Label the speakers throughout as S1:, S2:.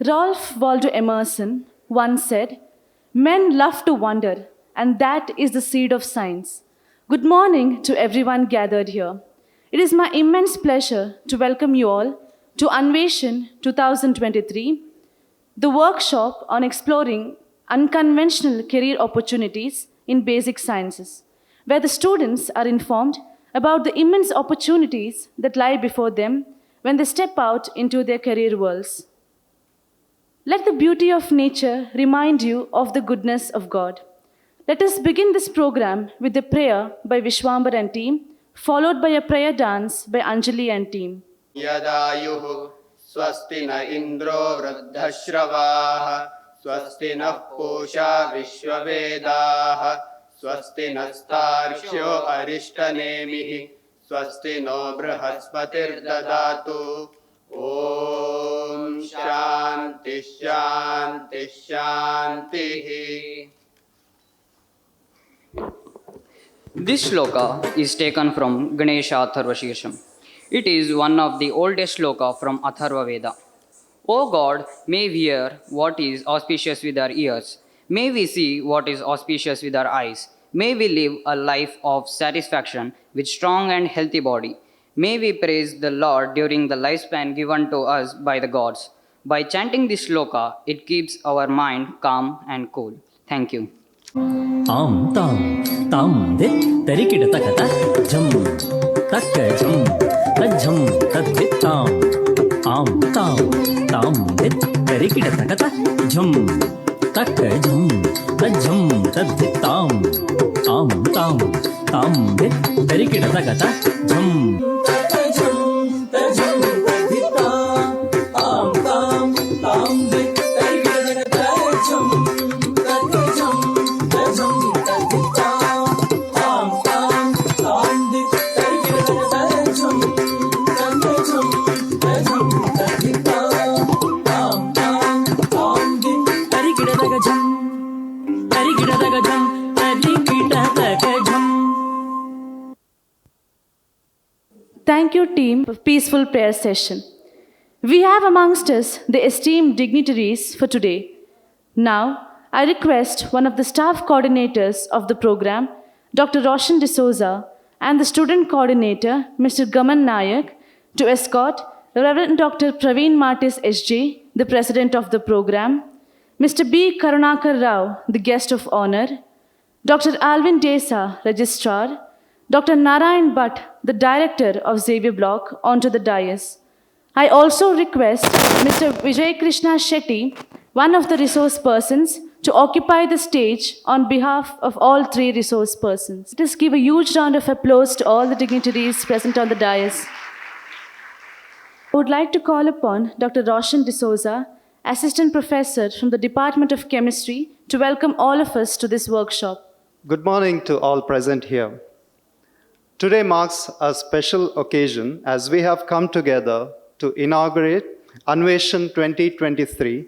S1: Ralph Waldo Emerson once said, "Men love to wonder, and that is the seed of science." Good morning to everyone gathered here. It is my immense pleasure to welcome you all to Anveshan 2023, the workshop on exploring unconventional career opportunities in basic sciences, where the students are informed about the immense opportunities that lie before them when they step out into their career worlds. Let the beauty of nature remind you of the goodness of God. Let us begin this program with a prayer by Vishwambar and team, followed by a prayer dance by Anjali and team.
S2: Yadayuhu swasti na indro vruddhashravah swasti na pusha vishwavedah swasti nastarshyo arishtanemihi swasti no brihaspati'r dadatu. Om Shanti Shanti Shanti.
S3: This shloka is taken from Ganesha Atharvashirsham. It is one of the oldest shloka from Atharva Veda. O God, may we hear what is auspicious with our ears. May we see what is auspicious with our eyes. May we live a life of satisfaction with strong and healthy body. May we praise the Lord during the lifespan given to us by the gods. By chanting this shloka, it keeps our mind calm and cool. Thank you.
S4: Am tam dit tarikida takata jam takka jam tajam tadit am tam dit tarikida takata jam takka jam tajam tadit am tam dit tarikida takata jam
S1: Thank you, team, for peaceful prayer session. We have amongst us the esteemed dignitaries for today. Now, I request one of the staff coordinators of the program, Dr. Roshan D'Souza, and the student coordinator, Mr. Gaman Nayak, to escort Reverend Dr. Praveen Martis SJ, the president of the program, Mr. Belle Karunakar Rao, the guest of honor, Dr. Alwyn D'Sa, Registrar, Dr. Narayana Bhat, the director of Xavier Block, onto the dais. I also request Mr. Vijayakrishna Shetty, one of the resource persons, to occupy the stage on behalf of all three resource persons. Let us give a huge round of applause to all the dignitaries present on the dais. I would like to call upon Dr. Roshan D'Souza, Assistant Professor from the Department of Chemistry, to welcome all of us to this workshop.
S5: Good morning to all present here. Today marks a special occasion as we have come together to inaugurate Anveshan 2023,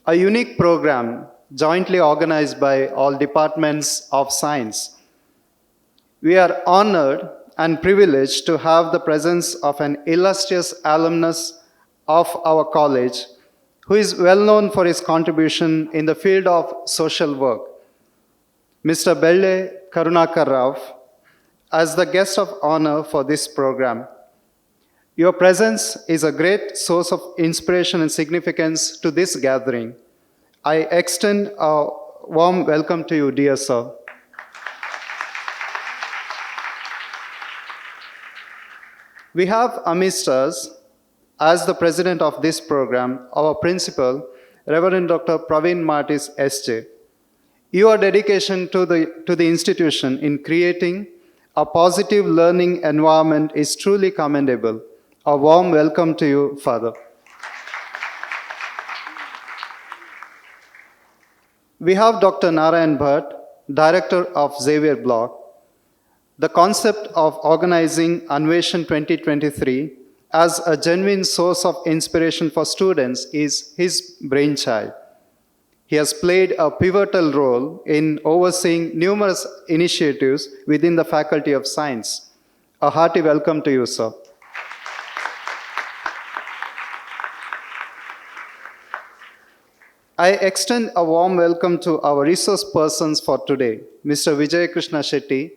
S5: a unique program jointly organized by all departments of science. We are honored and privileged to have the presence of an illustrious alumnus of our college who is well known for his contribution in the field of social work, Mr. Belle Karunakar Rao, as the guest of honor for this program. Your presence is a great source of inspiration and significance to this gathering. I extend a warm welcome to you, dear sir. We have amidst us, as the president of this program, our principal, Reverend Dr. Praveen Martis SJ. Your dedication to the institution in creating a positive learning environment is truly commendable. A warm welcome to you, Father. We have Dr. Narayana Bhat, Director of Xavier Block. The concept of organizing Anveshan 2023 as a genuine source of inspiration for students is his brainchild. He has played a pivotal role in overseeing numerous initiatives within the Faculty of Science. A hearty welcome to you, sir. I extend a warm welcome to our resource persons for today, Mr. Vijayakrishna Shetty,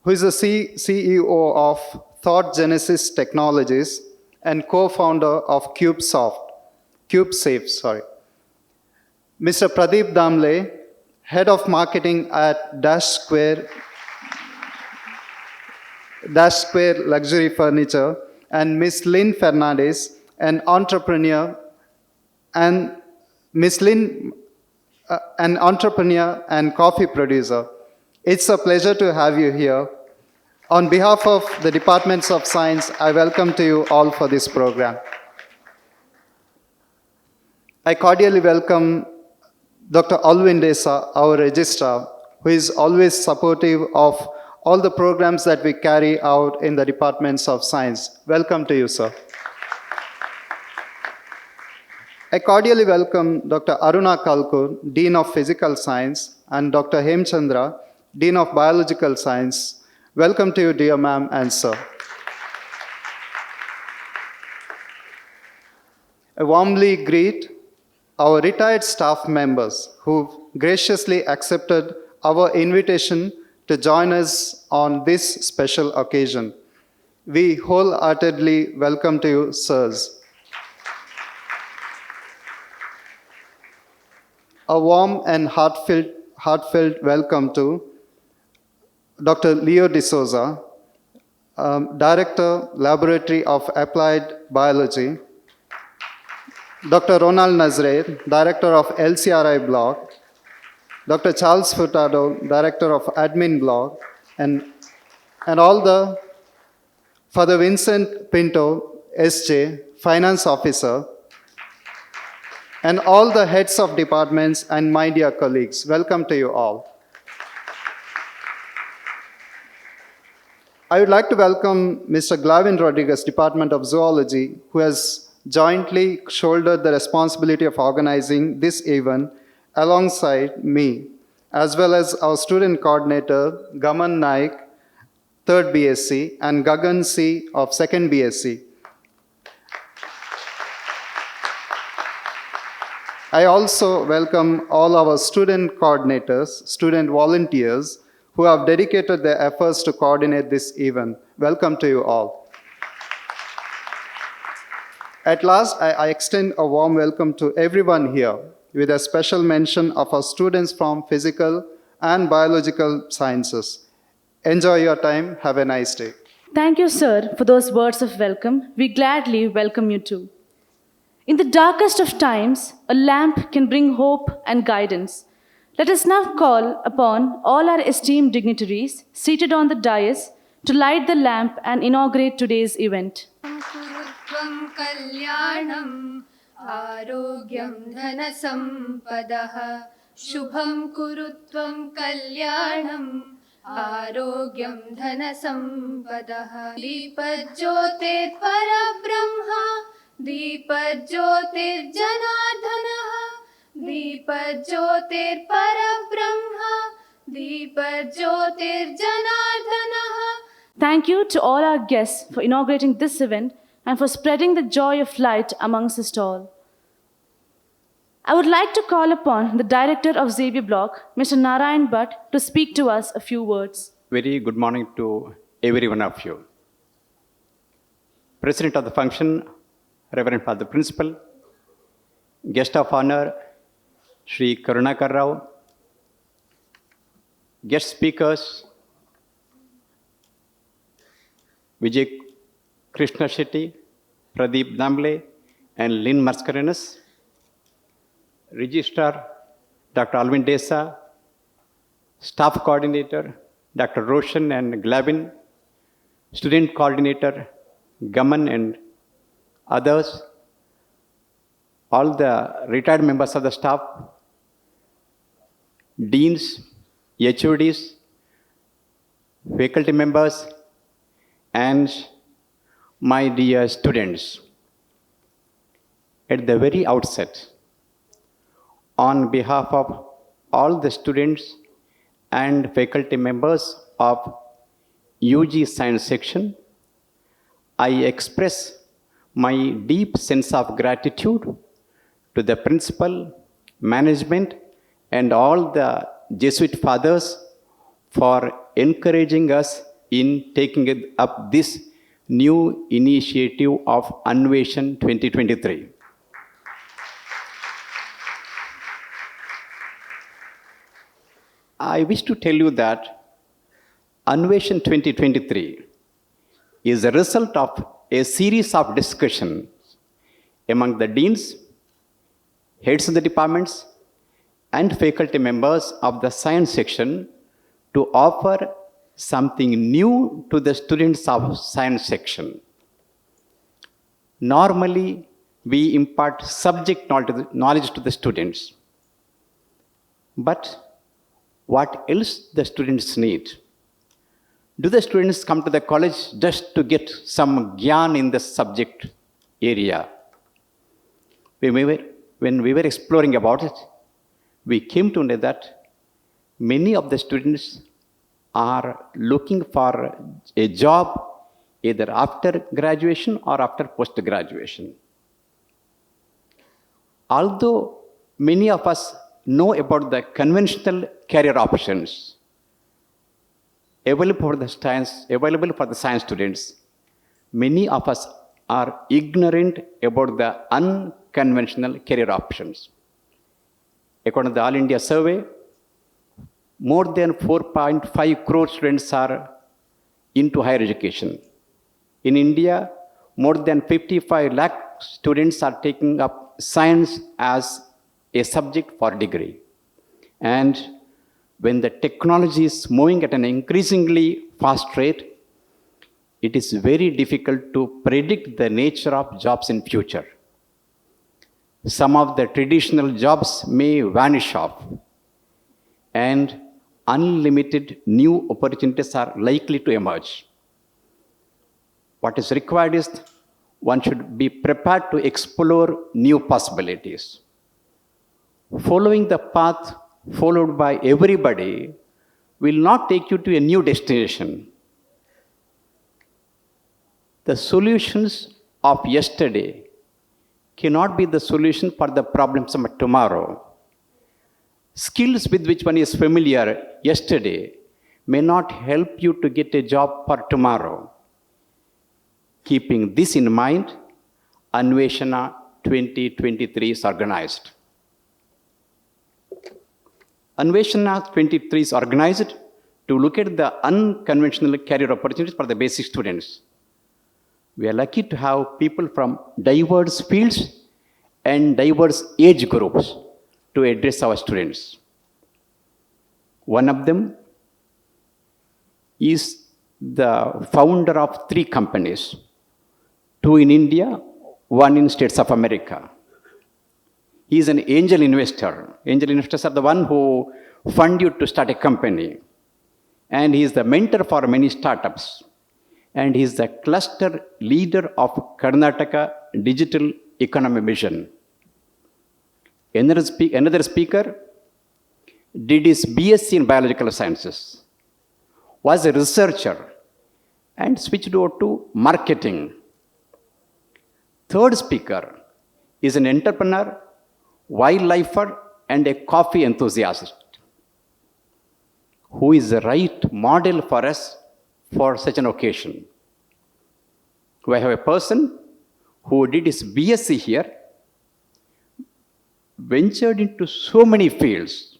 S5: who is the CEO of ThoughtGenesis Technologies and co-founder of CubeSafe. Mr. Pradeep Damle, Head of Marketing at Dash Square Luxury Furniture, and Ms. Lynn Fernandez, an entrepreneur and coffee producer. It's a pleasure to have you here. On behalf of the Departments of Science, I welcome to you all for this program. I cordially welcome Dr. Alwyn D'Sa, our Registrar, who is always supportive of all the programs that we carry out in the Departments of Science. Welcome to you, sir. I cordially welcome Dr. Aruna Kalkur, Dean of Physical Science, and Dr. Hemchandra, Dean of Biological Science. Welcome to you, dear ma'am and sir. I warmly greet our retired staff members who've graciously accepted our invitation to join us on this special occasion. We wholeheartedly welcome to you, sirs. A warm and heartfelt welcome to Dr. Leo D'Souza, Director, Laboratory of Applied Biology, Dr. Ronald Nazare, Director of LCRI Block, Dr. Charles Furtado, Director of Admin Block, and all the Father Vincent Pinto, SJ, Finance Officer, and all the heads of departments and my dear colleagues. Welcome to you all. I would like to welcome Mr. Glavin Rodriguez, Department of Zoology, who has jointly shouldered the responsibility of organizing this event alongside me, as well as our student coordinator, Gaman Nayak, 3rd BSc, and Gagan C of 2nd BSc. I also welcome all our student coordinators, student volunteers, who have dedicated their efforts to coordinate this event. Welcome to you all. At last, I extend a warm welcome to everyone here, with a special mention of our students from physical and biological sciences. Enjoy your time. Have a nice day.
S1: Thank you, sir, for those words of welcome. We gladly welcome you too. In the darkest of times, a lamp can bring hope and guidance. Let us now call upon all our esteemed dignitaries seated on the dais to light the lamp and inaugurate today's event.
S6: Kurutvam kalyanam arogyam dhanasampadah shubham kurutvam kalyanam arogyam dhanasampadah deepajyotir parabrahma deepajyotir janardhanah deepajyotir parabrahma deepajyotir janardhanah.
S1: Thank you to all our guests for inaugurating this event and for spreading the joy of light amongst us all. I would like to call upon the director of Xavier Block, Mr. Narayana Bhat, to speak to us a few words.
S7: Very good morning to every one of you. President of the function, Reverend Father Principal, guest of honor, Shri Karunakar Rao, guest speakers, Vijayakrishna Shetty, Pradeep Damle, and Lynn Mascarenhas, Registrar, Dr. Alwyn D'Sa, Staff Coordinator, Dr. Roshan and Glavin, Student Coordinator, Gaman and others, all the retired members of the staff, deans, HODs, faculty members, and my dear students. At the very outset, on behalf of all the students and faculty members of UG Science Section, I express my deep sense of gratitude to the principal management, and all the Jesuit fathers for encouraging us in taking up this new initiative of Anveshan 2023. I wish to tell you that Anveshan 2023 is a result of a series of discussions among the deans, heads of the departments, and faculty members of the science section to offer something new to the students of science section. Normally, we impart subject knowledge to the students. But what else the students need? Do the students come to the college just to get some gyan in the subject area? When we were exploring about it, we came to know that many of the students are looking for a job either after graduation or after post-graduation. Although many of us know about the conventional career options available for the science students, many of us are ignorant about the unconventional career options. According to the All India survey, more than 4.5 crore students are into higher education. In India, more than 55 lakh students are taking up science as a subject for degree. And when the technology is moving at an increasingly fast rate, it is very difficult to predict the nature of jobs in future. Some of the traditional jobs may vanish off, and unlimited new opportunities are likely to emerge. What is required is one should be prepared to explore new possibilities. Following the path followed by everybody will not take you to a new destination. The solutions of yesterday cannot be the solution for the problems of tomorrow. Skills with which one is familiar yesterday may not help you to get a job for tomorrow. Keeping this in mind, Anveshana 2023 is organized. Anveshana 2023 is organized to look at the unconventional career opportunities for the basic students. We are lucky to have people from diverse fields and diverse age groups to address our students. One of them is the founder of 3 companies, 2 in India, 1 in States of America. He is an angel investor. Angel investors are the one who fund you to start a company. And he is the mentor for many startups. And he is the cluster leader of Karnataka Digital Economy Mission. Another speaker did his BSc in Biological Sciences, was a researcher, and switched over to marketing. Third speaker is an entrepreneur, wildlifer, and a coffee enthusiast, who is the right model for us for such an occasion. We have a person who did his BSc here, ventured into so many fields,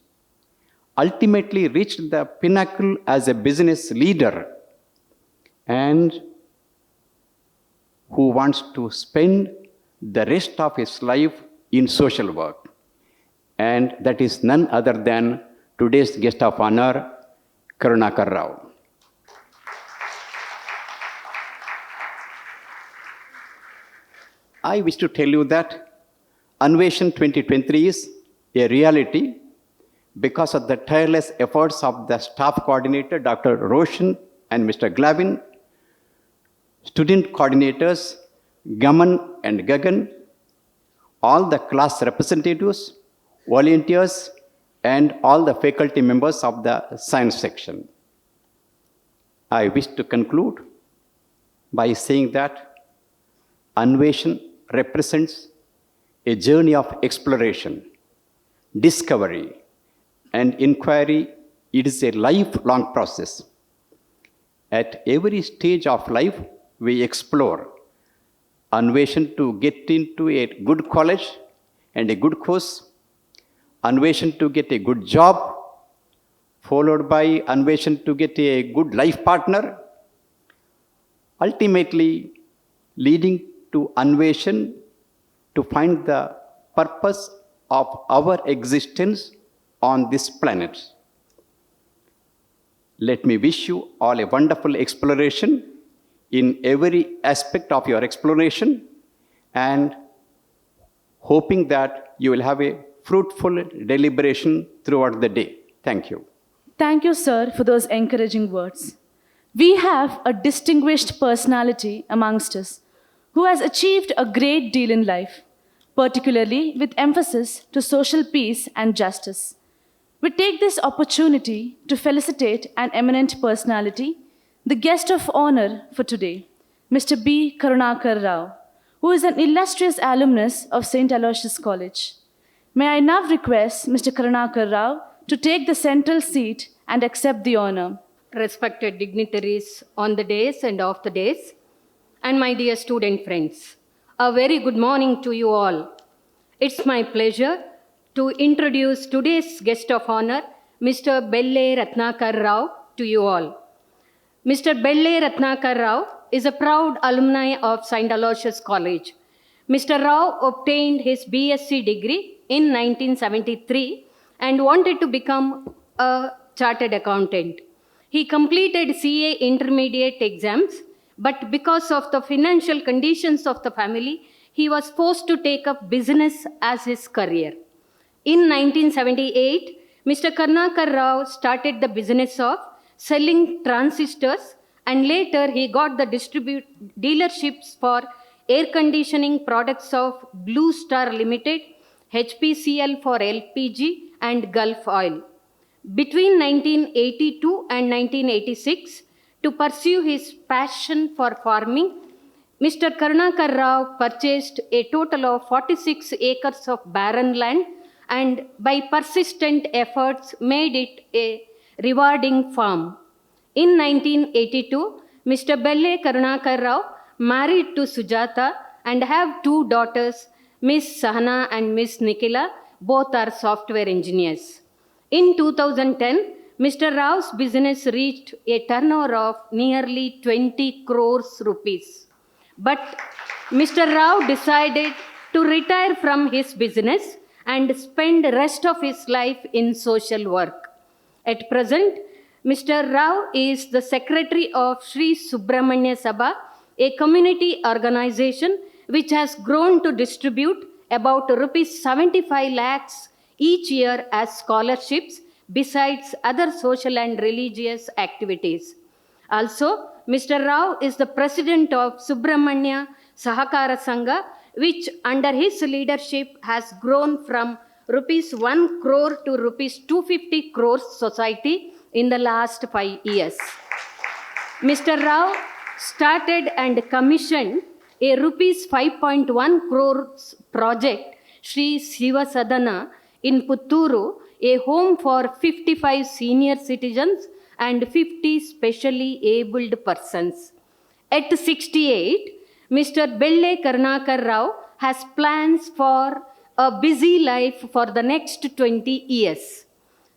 S7: ultimately reached the pinnacle as a business leader, and who wants to spend the rest of his life in social work. And that is none other than today's guest of honor, Karunakar Rao. I wish to tell you that Anveshan 2023 is a reality because of the tireless efforts of the staff coordinator, Dr. Roshan and Mr. Glavin, student coordinators, Gaman and Gagan, all the class representatives, volunteers, and all the faculty members of the science section. I wish to conclude by saying that Anveshan represents a journey of exploration, discovery, and inquiry. It is a lifelong process. At every stage of life, we explore Anveshan to get into a good college and a good course, Anveshan to get a good job, followed by Anveshan to get a good life partner, ultimately leading to Anveshan to find the purpose of our existence on this planet. Let me wish you all a wonderful exploration in every aspect of your exploration, and hoping that you will have a fruitful deliberation throughout the day. Thank you.
S1: Thank you, sir, for those encouraging words. We have a distinguished personality amongst us who has achieved a great deal in life, particularly with emphasis to social peace and justice. We take this opportunity to felicitate an eminent personality, the guest of honor for today, Mr. B. Karunakar Rao, who is an illustrious alumnus of St. Aloysius College. May I now request Mr. Karunakar Rao to take the central seat and accept the honor.
S8: Respected dignitaries on the dais and off the dais, and my dear student friends, a very good morning to you all. It's my pleasure to introduce today's guest of honor, Mr. Belle Karunakar Rao, to you all. Mr. Belle Karunakar Rao is a proud alumni of St. Aloysius College. Mr. Rao obtained his BSc degree in 1973 and wanted to become a chartered accountant. He completed CA intermediate exams, but because of the financial conditions of the family, he was forced to take up business as his career. In 1978, Mr. Karunakar Rao started the business of selling transistors, and later he got the dealerships for air conditioning products of Blue Star Limited, HPCL for LPG, and Gulf Oil. Between 1982 and 1986, to pursue his passion for farming, Mr. Karunakar Rao purchased a total of 46 acres of barren land and by persistent efforts made it a rewarding farm. In 1982, Mr. Belle Karunakar Rao married to Sujata and have two daughters, Miss Sahana and Miss Nikhila. Both are software engineers. In 2010, Mr. Rao's business reached a turnover of nearly 20 crores rupees. But Mr. Rao decided to retire from his business and spend the rest of his life in social work. At present, Mr. Rao is the secretary of Sri Subramanya Sabha, a community organization which has grown to distribute about rupees 75 lakhs each year as scholarships, besides other social and religious activities. Also, Mr. Rao is the president of Subramanya Sahakara Sangha, which under his leadership has grown from rupees 1 crore to rupees 250 crores society in the last 5 years. Mr. Rao started and commissioned a rupees 5.1 crores project, Sri Siva Sadana, in Putturu, a home for 55 senior citizens and 50 specially abled persons. At 68, Mr. Belle Karunakar Rao has plans for a busy life for the next 20 years.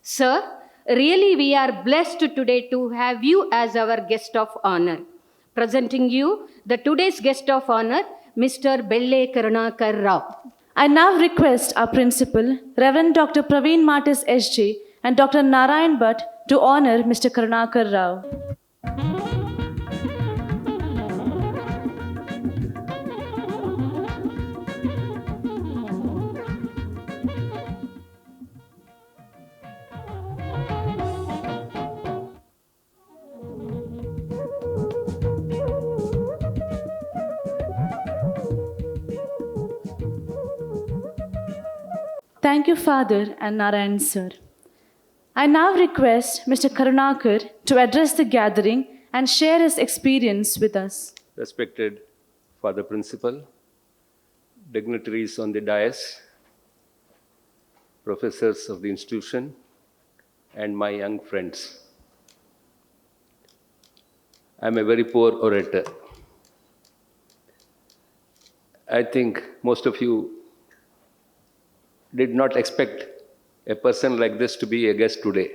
S8: Sir, really we are blessed today to have you as our guest of honor. Presenting you the today's guest of honor, Mr. Belle Karunakar Rao.
S1: I now request our principal, Reverend Dr. Praveen Martis SJ and Dr. Narayana Bhat to honor Mr. Karunakar Rao. Thank you, Father and Narayan, sir. I now request Mr. Karunakar to address the gathering and share his experience with us.
S9: Respected Father Principal, dignitaries on the dais, professors of the institution, and my young friends. I'm a very poor orator. I think most of you did not expect a person like this to be a guest today,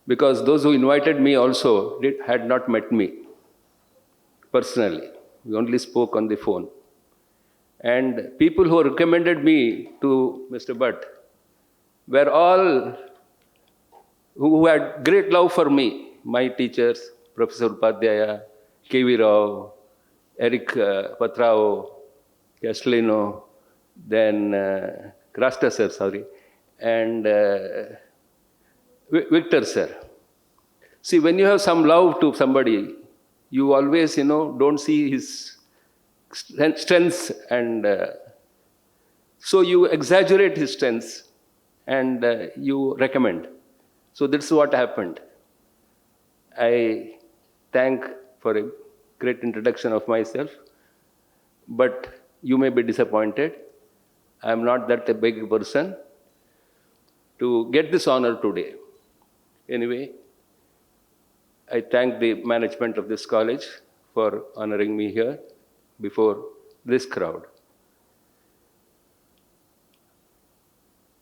S9: because those who invited me also had not met me personally. We only spoke on the phone. And people who recommended me to Mr. Bhatt were all who had great love for me. My teachers, Professor Upadhyaya, K.V. Rao, Eric Patrao, Castellino, then Rasta sir, sorry, and Victor sir. See, when you have some love to somebody, you always, don't see his strengths, and so you exaggerate his strengths and you recommend. So that's what happened. I thank for a great introduction of myself, but you may be disappointed. I am not that a big person to get this honor today. Anyway, I thank the management of this college for honoring me here before this crowd.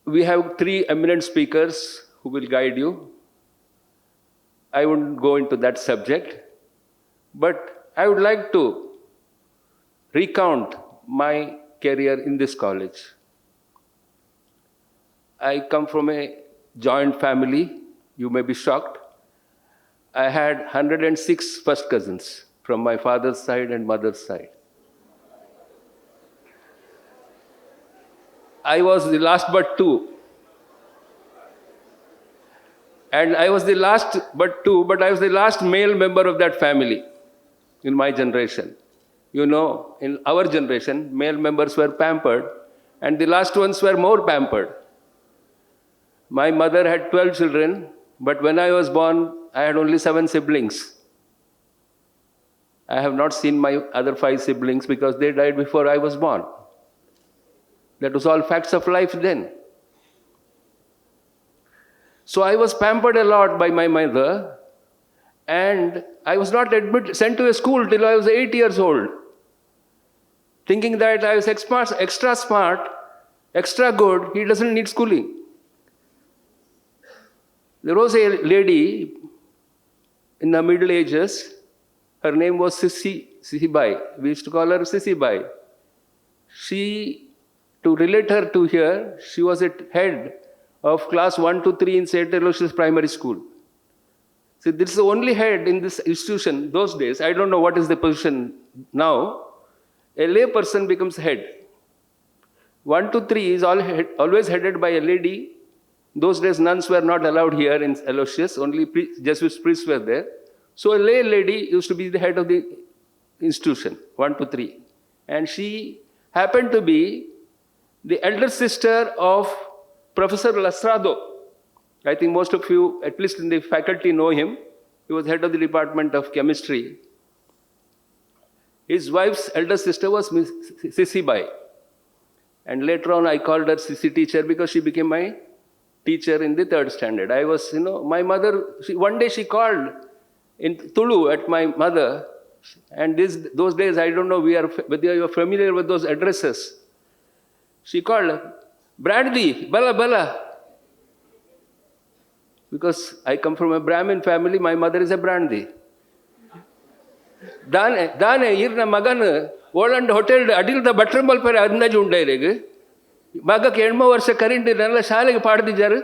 S9: We have 3 eminent speakers who will guide you. I wouldn't go into that subject, but I would like to recount my career in this college. I come from a joint family. You may be shocked. I had 106 first cousins from my father's side and mother's side. I was the last but 2. And I was the last but 2, but I was the last male member of that family in my generation. In our generation, male members were pampered, and the last ones were more pampered. My mother had 12 children, but when I was born, I had only 7 siblings. I have not seen my other 5 siblings because they died before I was born. That was all facts of life then. So I was pampered a lot by my mother, and I was not sent to a school till I was 8 years old, thinking that I was extra smart, extra good, he doesn't need schooling. There was a lady in the Middle Ages, her name was Sissy Bai. We used to call her Sissy Bai. To relate her to here, she was a head of class 1 to 3 in St. Aloysius Primary School. See, this is the only head in this institution those days. I don't know what is the position now. A lay person becomes head. 1 to 3 is always headed by a lady. Those days, nuns were not allowed here in Aloysius. Only Jesuit priests were there. So a lay lady used to be the head of the institution, 1 to 3. And she happened to be the elder sister of Professor Lasrado. I think most of you, at least in the faculty, know him. He was head of the Department of Chemistry. His wife's elder sister was Miss Sissy Bai. And later on, I called her Sissy teacher because she became my teacher in the 3rd standard. I was, my mother, one day she called in Tulu at my mother. And those days, I don't know whether you are familiar with those addresses. She called, Bradley, Bala. Because I come from a Brahmin family, my mother is a Brandi. Dane, irna magan, Oland hotel, Adil the Buttermall per Adna Jundaireg. Maga Kenmo was a current in Nala Shalag part of the Jar.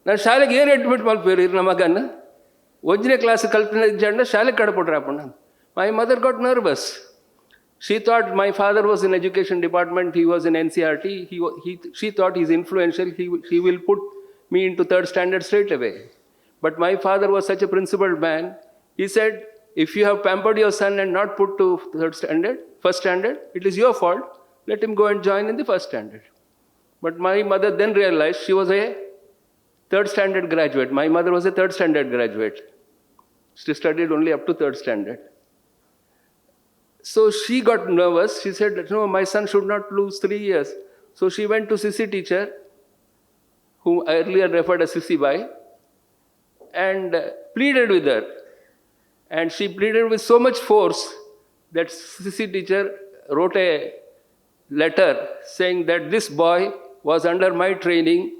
S9: Now Shalag here admit Malper irna Magana. Ojre classical agenda, Shalag Kadapotrapana. My mother got nervous. She thought my father was in education department, he was in NCRT, she thought he's influential, he will put me into 3rd standard straight away. But my father was such a principled man, he said, if you have pampered your son and not put to 1st standard, it is your fault, let him go and join in the 1st standard. But my mother then realized she was a 3rd standard graduate. My mother was a 3rd standard graduate. She studied only up to 3rd standard. So she got nervous. She said, no, my son should not lose 3 years. So she went to Sissy teacher, whom I earlier referred as Sissy Bai, and pleaded with her. And she pleaded with so much force that Sissy teacher wrote a letter saying that this boy was under my training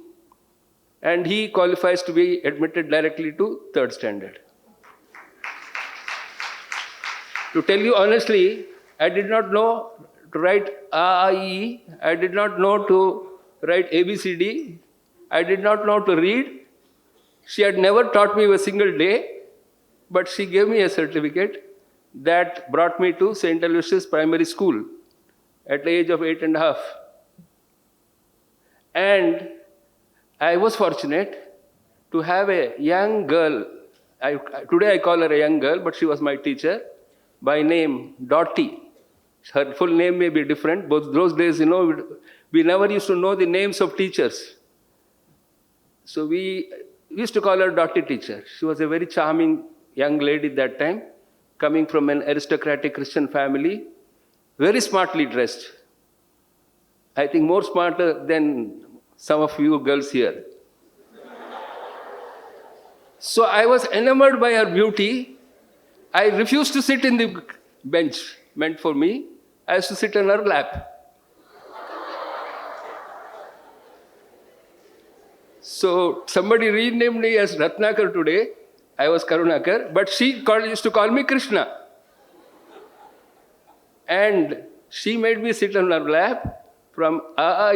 S9: and he qualifies to be admitted directly to 3rd standard. To tell you honestly, I did not know to write A, I did not know to write ABCD, I did not know to read. She had never taught me a single day, but she gave me a certificate that brought me to St. Aloysius Primary School at the age of 8.5. And I was fortunate to have a young girl. Today I call her a young girl, but she was my teacher, by name Dottie. Her full name may be different, but those days, we never used to know the names of teachers. So we used to call her Dottie teacher. She was a very charming young lady that time, coming from an aristocratic Christian family, very smartly dressed. I think more smarter than some of you girls here. So I was enamored by her beauty. I refused to sit in the bench meant for me. I used to sit on her lap. So somebody renamed me as Ratnakar today. I was Karunakar, but she used to call me Krishna. And she made me sit on her lap from A,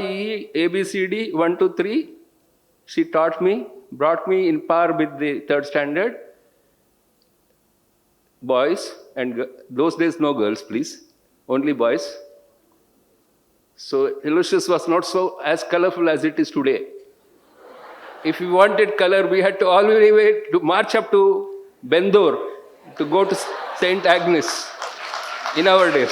S9: A, B, C, D, 1 to 3. She taught me, brought me in par with the 3rd standard. Boys, and those days no girls, please, only boys. So Aloysius was not so as colorful as it is today. If we wanted color, we had to all the way to march up to Bengaluru to go to St. Agnes in our days.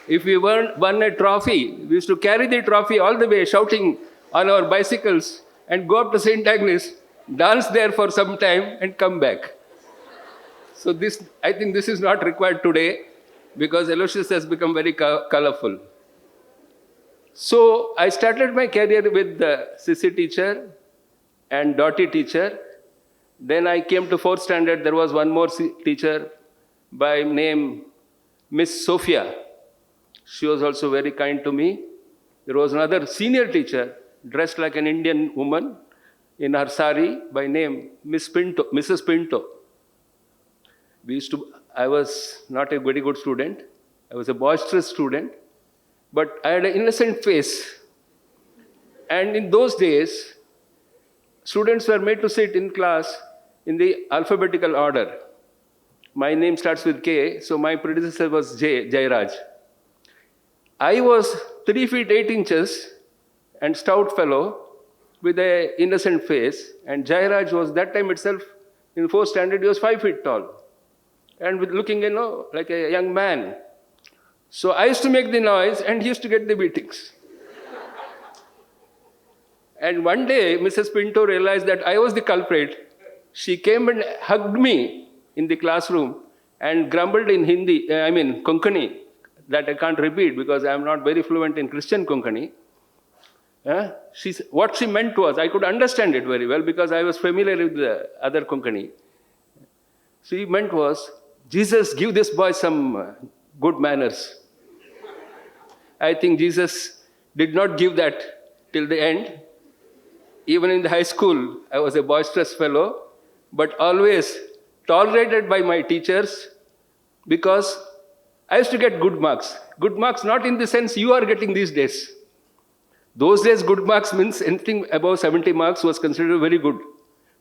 S9: If we won a trophy, we used to carry the trophy all the way, shouting on our bicycles, and go up to St. Agnes, dance there for some time, and come back. So I think this is not required today, because Aloysius has become very colorful. So I started my career with the Sissy teacher and Dottie teacher. Then I came to 4th standard. There was one more teacher by name Miss Sophia. She was also very kind to me. There was another senior teacher dressed like an Indian woman in her sari by name Mrs. Pinto. I was not a very good student. I was a boisterous student. But I had an innocent face. And in those days, students were made to sit in class in the alphabetical order. My name starts with K, so my predecessor was Jairaj. I was 3 feet 8 inches and stout fellow with an innocent face. And Jairaj was that time itself, in 4th standard, he was 5 feet tall. And with looking, like a young man. So I used to make the noise and he used to get the beatings. And one day, Mrs. Pinto realized that I was the culprit. She came and hugged me in the classroom and grumbled in Konkani, that I can't repeat because I'm not very fluent in Christian Konkani. What she meant was, I could understand it very well because I was familiar with the other Konkani. She meant was, Jesus, give this boy some good manners. I think Jesus did not give that till the end. Even in the high school, I was a boisterous fellow, but always tolerated by my teachers because I used to get good marks. Good marks not in the sense you are getting these days. Those days, good marks means anything above 70 marks was considered very good.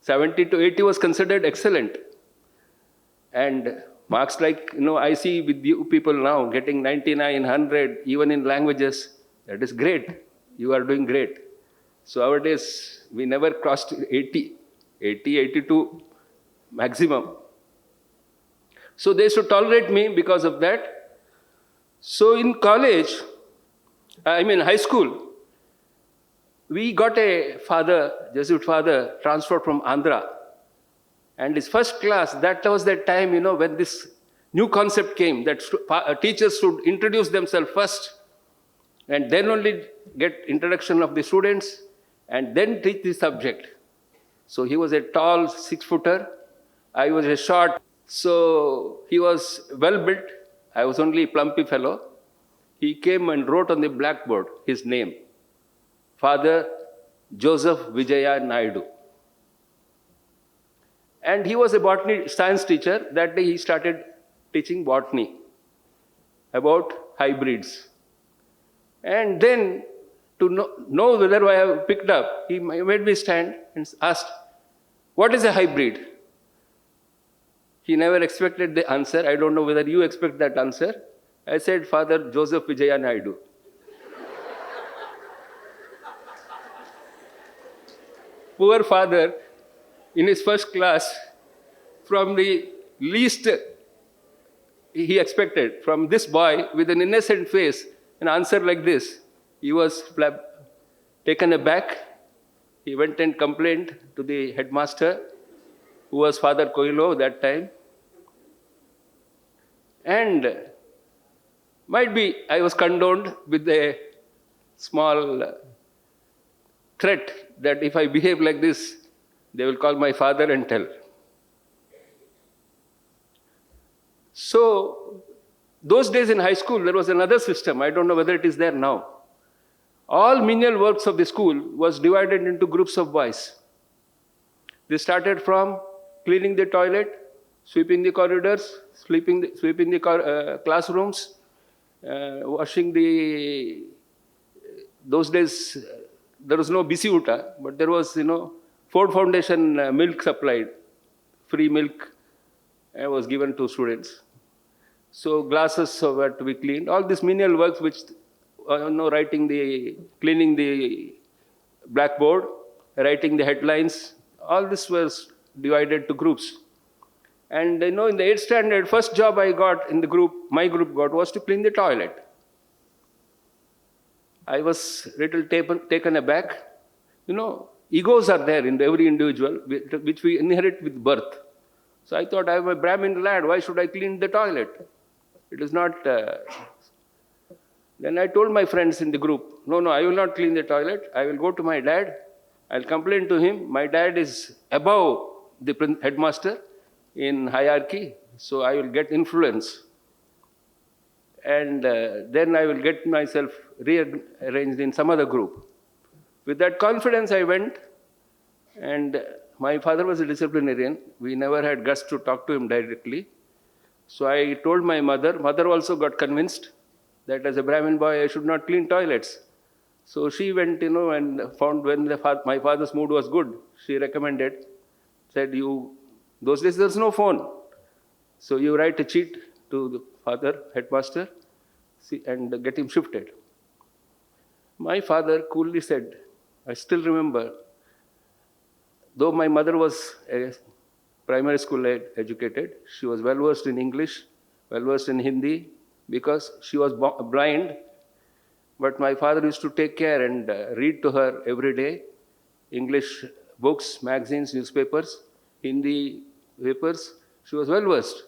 S9: 70 to 80 was considered excellent. And marks like, I see with you people now getting 99, 100, even in languages, that is great. You are doing great. So our days, we never crossed 80, 82 maximum. So they should tolerate me because of that. So in college, high school, we got a Jesuit father, transferred from Andhra. And his first class, that was that time, when this new concept came that teachers should introduce themselves first and then only get introduction of the students and then teach the subject. So he was a tall 6-footer. I was a short. So he was well built. I was only a plumpy fellow. He came and wrote on the blackboard his name, Father Joseph Vijaya Naidu. And he was a botany science teacher. That day he started teaching botany about hybrids. And then to know whether I have picked up, he made me stand and asked, what is a hybrid? He never expected the answer. I don't know whether you expect that answer. I said, Father Joseph Vijaya Naidu. Poor father, in his first class, from the least he expected, from this boy with an innocent face, an answer like this, he was taken aback. He went and complained to the headmaster, who was Father Coelho that time. And might be I was condoned with a small threat that if I behave like this, they will call my father and tell. So, those days in high school, there was another system. I don't know whether it is there now. All menial works of the school was divided into groups of boys. They started from cleaning the toilet, sweeping the corridors, sweeping the classrooms, washing the... Those days, there was no bisi uta, but there was, Ford Foundation milk supplied. Free milk was given to students. So glasses were to be cleaned. All these menial works, which, cleaning the blackboard, writing the headlines, all this was divided to groups. And in the 8th standard, first job I got in the group, my group got, was to clean the toilet. I was a little taken aback. Egos are there in every individual, which we inherit with birth. So I thought, I am a Brahmin lad, why should I clean the toilet? It is not... Then I told my friends in the group, no, I will not clean the toilet. I will go to my dad. I'll complain to him. My dad is above the headmaster in hierarchy, so I will get influence. And then I will get myself rearranged in some other group. With that confidence, I went, and my father was a disciplinarian. We never had guts to talk to him directly. So I told my mother. Mother also got convinced that as a Brahmin boy, I should not clean toilets. So she went, and found when my father's mood was good, she recommended, said, those days there's no phone. So you write a cheat to the father, headmaster, and get him shifted. My father coolly said, I still remember, though my mother was a primary school educated, she was well versed in English, well versed in Hindi, because she was blind. But my father used to take care and read to her every day, English books, magazines, newspapers, Hindi papers. She was well versed.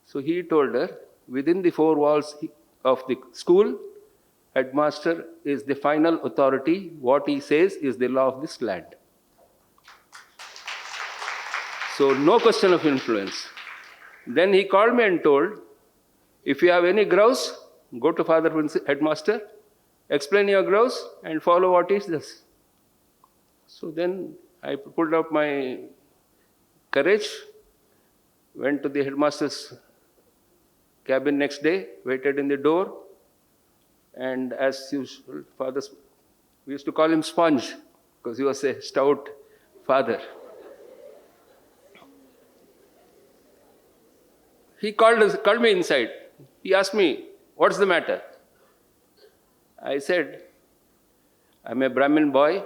S9: So he told her, within the 4 walls of the school, headmaster is the final authority. What he says is the law of this land. So no question of influence. Then he called me and told, if you have any grouse, go to Father Headmaster, explain your grouse and follow what he says. So then I pulled up my courage, went to the headmaster's cabin next day, waited in the door, and as usual, we used to call him Sponge, because he was a stout father. He called me inside. He asked me, what's the matter? I said, I'm a Brahmin boy.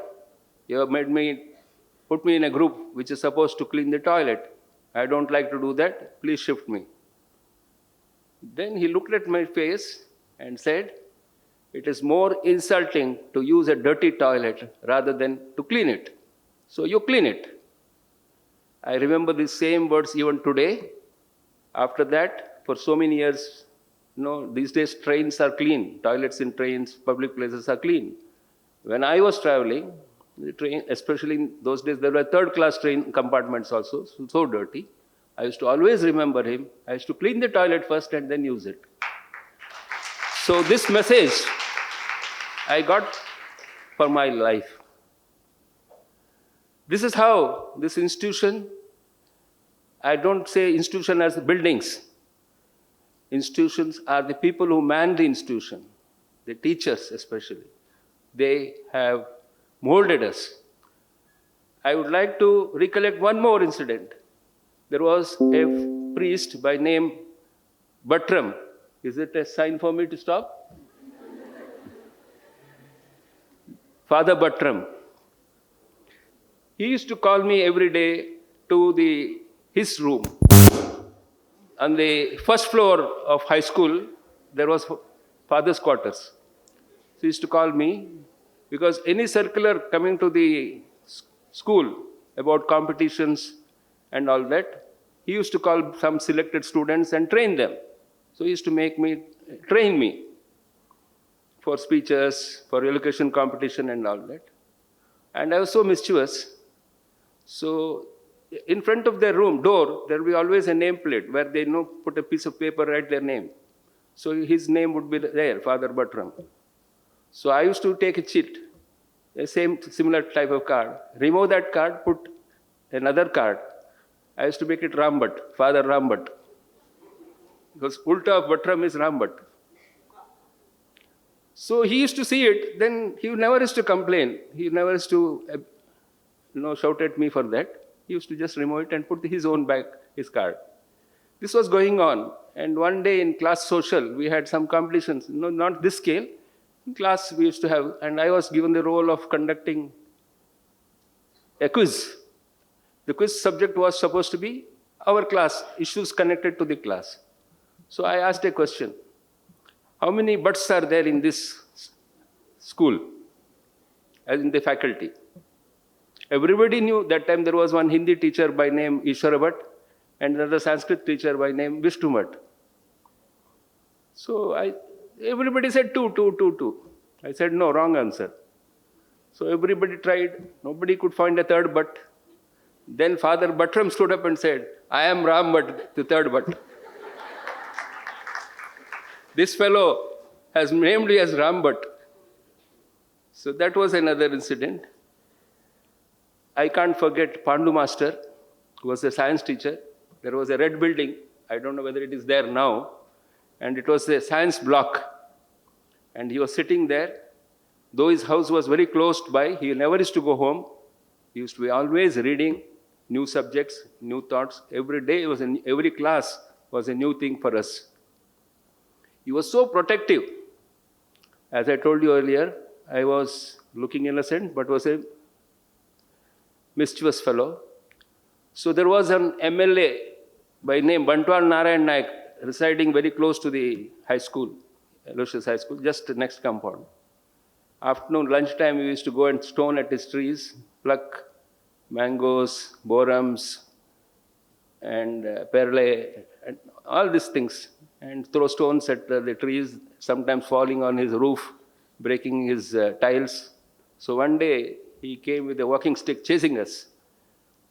S9: You have put me in a group which is supposed to clean the toilet. I don't like to do that. Please shift me. Then he looked at my face and said, it is more insulting to use a dirty toilet rather than to clean it. So you clean it. I remember the same words even today. After that, for so many years. These days trains are clean, toilets in trains, public places are clean. When I was traveling, the train, especially in those days, there were third-class train compartments also, so dirty. I used to always remember him. I used to clean the toilet first and then use it. So this message I got for my life. This is how this institution, I don't say institution as buildings. Institutions are the people who man the institution, the teachers especially. They have molded us. I would like to recollect one more incident. There was a priest by name Buttram. Is it a sign for me to stop? Father Buttram. He used to call me every day to his room. On the first floor of high school, there was father's quarters. So he used to call me because any circular coming to the school about competitions and all that, he used to call some selected students and train them. So he used to train me for speeches, for elocution competition and all that. And I was so mischievous. So in front of their room door, there will be always a nameplate where they put a piece of paper, write their name. So his name would be there, Father Buttram. So I used to take a cheat, a similar type of card, remove that card, put another card. I used to make it Rambhat, Father Rambhat. Because ulta of Buttram is Rambhat. So he used to see it, then he never used to complain. He never used to shout at me for that. He used to just remove it and put his own back, his card. This was going on. And one day in class social, we had some competitions, not this scale. In class we used to have, and I was given the role of conducting a quiz. The quiz subject was supposed to be our class, issues connected to the class. So I asked a question. How many butts are there in this school, as in the faculty? Everybody knew that time there was one Hindi teacher by name Ishwara Bhatt and another Sanskrit teacher by name Vishnu Bhatt. So everybody said 2. I said no, wrong answer. So everybody tried, nobody could find a third Bhatt. Then Father Buttram stood up and said, I am Ram Bhatt, the third Bhatt. This fellow has named me as Ram Bhatt. So that was another incident. I can't forget Pandu Master, who was a science teacher. There was a red building. I don't know whether it is there now. And it was a science block. And he was sitting there. Though his house was very close by, he never used to go home. He used to be always reading new subjects, new thoughts. Every day, every class was a new thing for us. He was so protective. As I told you earlier, I was looking innocent, but was a mischievous fellow. So there was an MLA by name Bantwal Narayan Nayak residing very close to the high school, Aloysius High School, just the next compound. Afternoon, lunchtime, we used to go and stone at his trees, pluck mangoes, borams, and perle, and all these things, and throw stones at the trees, sometimes falling on his roof, breaking his tiles. So one day, he came with a walking stick chasing us.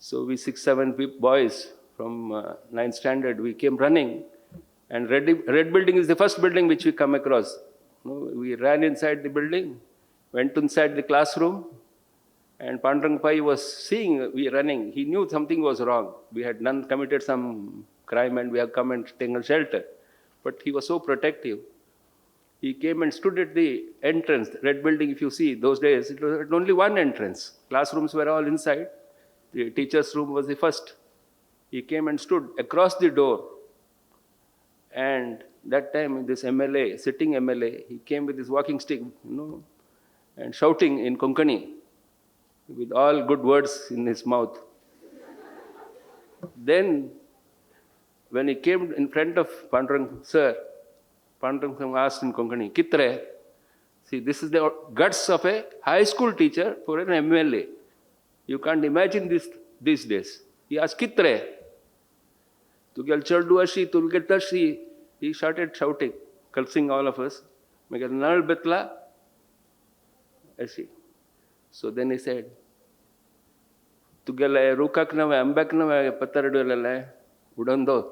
S9: So we 6-7 boys from 9th standard, we came running. And red building is the first building which we come across. We ran inside the building, went inside the classroom, and Pandurang Pai was seeing we running. He knew something was wrong. We had committed some crime and we have come and taken shelter. But he was so protective. He came and stood at the entrance. Red building, if you see, those days, it was only one entrance. Classrooms were all inside. The teacher's room was the first. He came and stood across the door. And that time, this MLA, sitting MLA, he came with his walking stick, and shouting in Konkani, with all good words in his mouth. Then, when he came in front of Pandurang Sir, Pandurang asked in Konkani, Kitre? See, this is the guts of a high school teacher for an MLA. You can't imagine this these days. He asked, Kitre? Tu gel chardu ashi, tu get tashi. He started shouting, cursing all of us. Magar nal betla ashi. So then he said, Tu gel rukak na ambak na pataradu lala udando.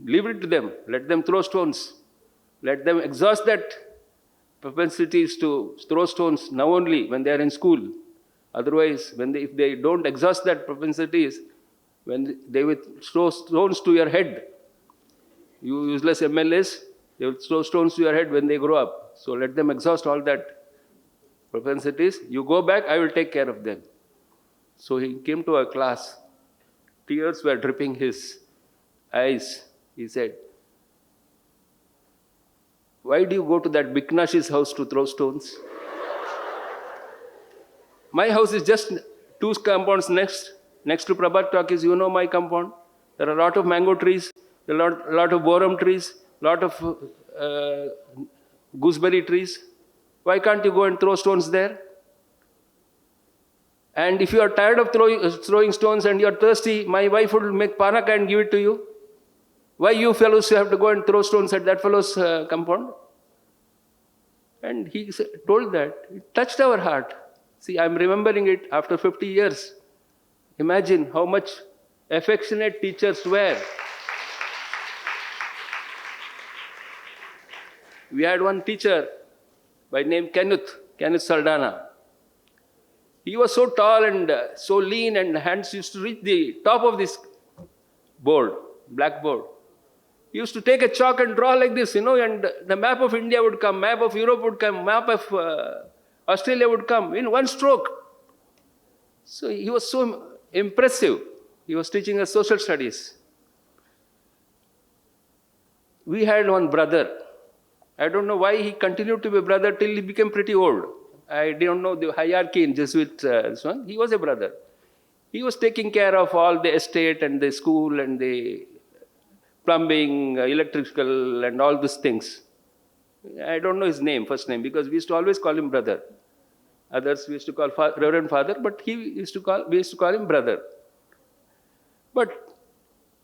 S9: Leave it to them. Let them throw stones. Let them exhaust that propensities to throw stones now only when they are in school. Otherwise, if they don't exhaust that propensities, when they will throw stones to your head. You useless MLAs, they will throw stones to your head when they grow up. So let them exhaust all that propensities. You go back, I will take care of them. So he came to our class. Tears were dripping his eyes. He said, why do you go to that Biknashi's house to throw stones? My house is just 2 compounds next to Prabhat Talkies. You know my compound. There are a lot of mango trees, a lot of borum trees, a lot of gooseberry trees. Why can't you go and throw stones there? And if you are tired of throwing stones and you are thirsty, my wife will make panaka and give it to you. Why you fellows have to go and throw stones at that fellow's compound? And he told that. It touched our heart. See, I'm remembering it after 50 years. Imagine how much affectionate teachers were. We had one teacher by name Kenneth Saldana. He was so tall and so lean, and hands used to reach the top of this board, blackboard. He used to take a chalk and draw like this, and the map of India would come, map of Europe would come, map of Australia would come in one stroke. So he was so impressive. He was teaching us social studies. We had one brother. I don't know why he continued to be a brother till he became pretty old. I don't know the hierarchy in Jesuit. This one. He was a brother. He was taking care of all the estate and the school and the plumbing, electrical, and all these things. I don't know his name, first name, because we used to always call him brother. Others we used to call Reverend Father, but we used to call him brother. But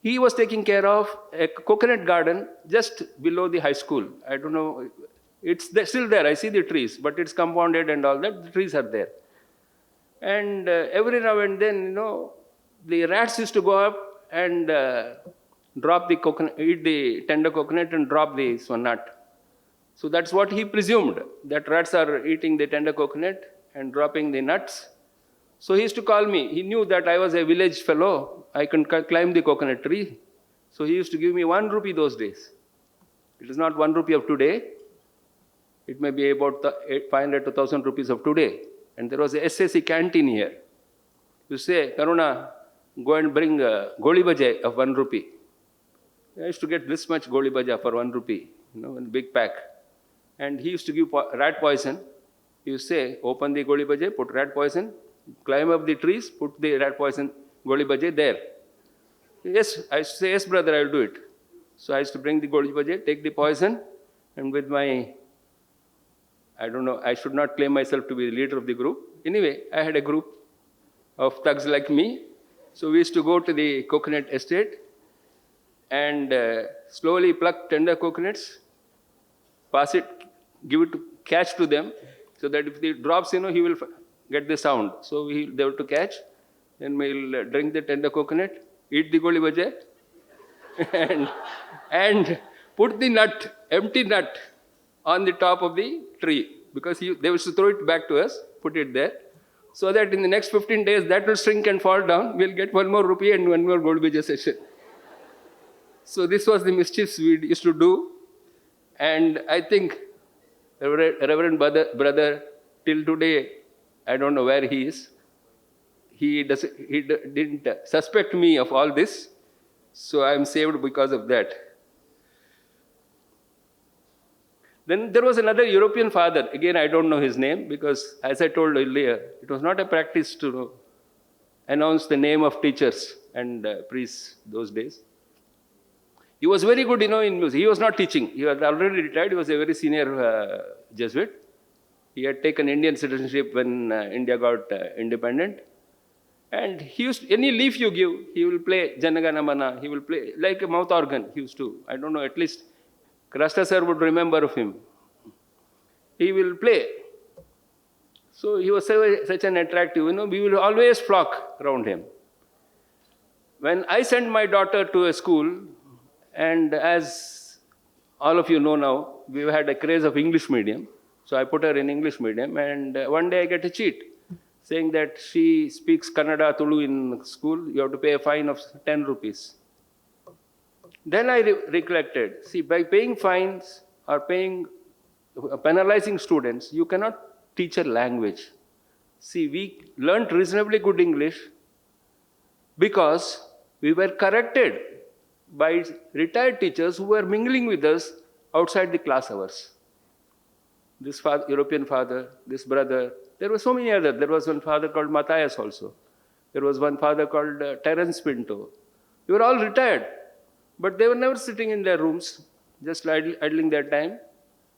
S9: he was taking care of a coconut garden just below the high school. I don't know, it's still there. I see the trees, but it's compounded and all that. The trees are there. And every now and then, the rats used to go up and drop the coconut, eat the tender coconut and drop this one nut. So that's what he presumed, that rats are eating the tender coconut and dropping the nuts. So he used to call me. He knew that I was a village fellow. I can climb the coconut tree. So he used to give me 1 rupee those days. It is not 1 rupee of today. It may be about 500 to 1,000 rupees of today. And there was a SSC canteen here. You say, Karuna, go and bring goli bhaje of 1 rupee. I used to get this much goli bhaja for 1 rupee, in a big pack. And he used to give rat poison. He used to say, open the goli bhaje, put rat poison, climb up the trees, put the rat poison goli bhaje there. Yes, I used to say, yes, brother, I will do it. So I used to bring the goli bhaje, take the poison, and with my, I don't know, I should not claim myself to be the leader of the group. Anyway, I had a group of thugs like me. So we used to go to the coconut estate and slowly pluck tender coconuts, pass it, give it to catch to them, so that if it drops, he will get the sound. So they have to catch, then we'll drink the tender coconut, eat the goli bhaje, and put the nut, empty nut, on the top of the tree, because they used to throw it back to us, put it there, so that in the next 15 days that will shrink and fall down. We'll get 1 more rupee and 1 more goli bhaje session. So this was the mischiefs we used to do, and I think Reverend brother, till today, I don't know where he is. He didn't suspect me of all this, so I am saved because of that. Then there was another European father. Again, I don't know his name, because as I told earlier, it was not a practice to announce the name of teachers and priests those days. He was very good, in music. He was not teaching. He was already retired. He was a very senior Jesuit. He had taken Indian citizenship when India got independent. And he used, any leaf you give, he will play Janagana Mana, he will play like a mouth organ, he used to. I don't know, at least Rasta sir would remember of him. He will play. So he was such an attractive, we will always flock around him. When I sent my daughter to a school, and as all of you know now, we had a craze of English medium. So I put her in English medium, and one day I get a cheat saying that she speaks Kannada, Tulu in school, you have to pay a fine of 10 rupees. Then I recollected, see, by paying fines or penalizing students, you cannot teach a language. See, we learned reasonably good English because we were corrected by retired teachers who were mingling with us outside the class hours. This European father, this brother, there were so many others. There was one father called Matthias also. There was one father called Terence Pinto. They were all retired, but they were never sitting in their rooms, just idling their time.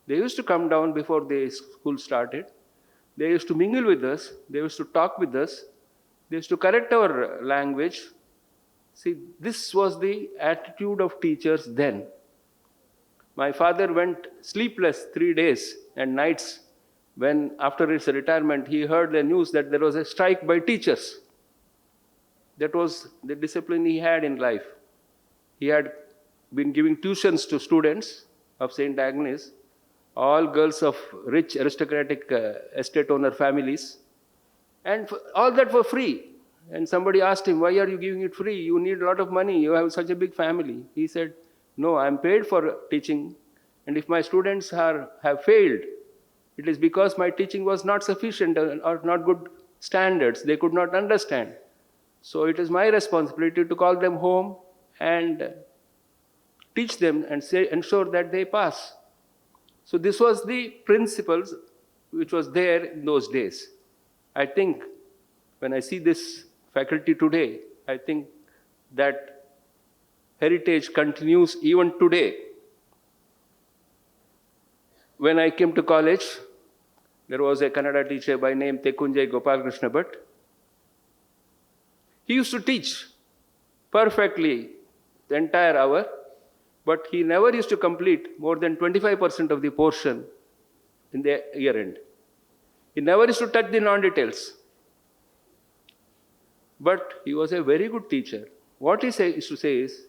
S9: They used to come down before the school started. They used to mingle with us. They used to talk with us. They used to correct our language. See, this was the attitude of teachers then. My father went sleepless 3 days and nights when, after his retirement, he heard the news that there was a strike by teachers. That was the discipline he had in life. He had been giving tuitions to students of St. Agnes, all girls of rich aristocratic estate owner families, and all that for free. And somebody asked him, why are you giving it free? You need a lot of money. You have such a big family. He said, no, I'm paid for teaching. And if my students have failed, it is because my teaching was not sufficient or not good standards. They could not understand. So it is my responsibility to call them home and teach them and ensure that they pass. So this was the principles which was there in those days. I think when I see this faculty today, I think that heritage continues even today. When I came to college, there was a Kannada teacher by name Tekunjai Gopalakrishna Bhat. He used to teach perfectly the entire hour, but he never used to complete more than 25% of the portion in the year end. He never used to touch the non-details. But he was a very good teacher. What he used to say is,